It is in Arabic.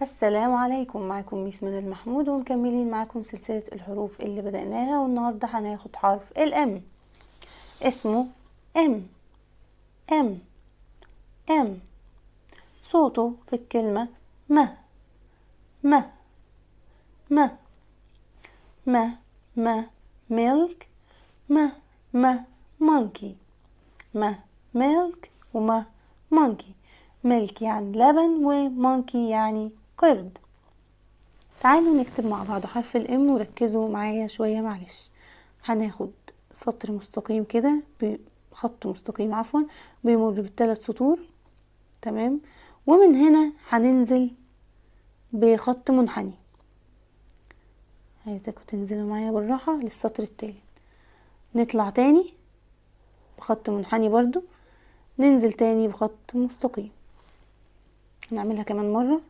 السلام عليكم. معكم ميس مدى المحمود ومكملين معكم سلسلة الحروف اللي بدأناها، والنهاردة هناخد حرف الام. اسمه ام ام ام. صوته في الكلمة ما ما ما ما ما ميلك ما ما مونكي ما ميلك وما مونكي. ميلك يعني لبن ومونكي يعني قرد. تعالوا نكتب مع بعض حرف الام وركزوا معايا شوية معلش. هناخد سطر مستقيم كده بخط مستقيم بيمر بالثلاث سطور، تمام. ومن هنا هننزل بخط منحني. عايزاكم تنزلوا معايا بالراحة للسطر التالت. نطلع تاني بخط منحني برضو، ننزل تاني بخط مستقيم. نعملها كمان مرة.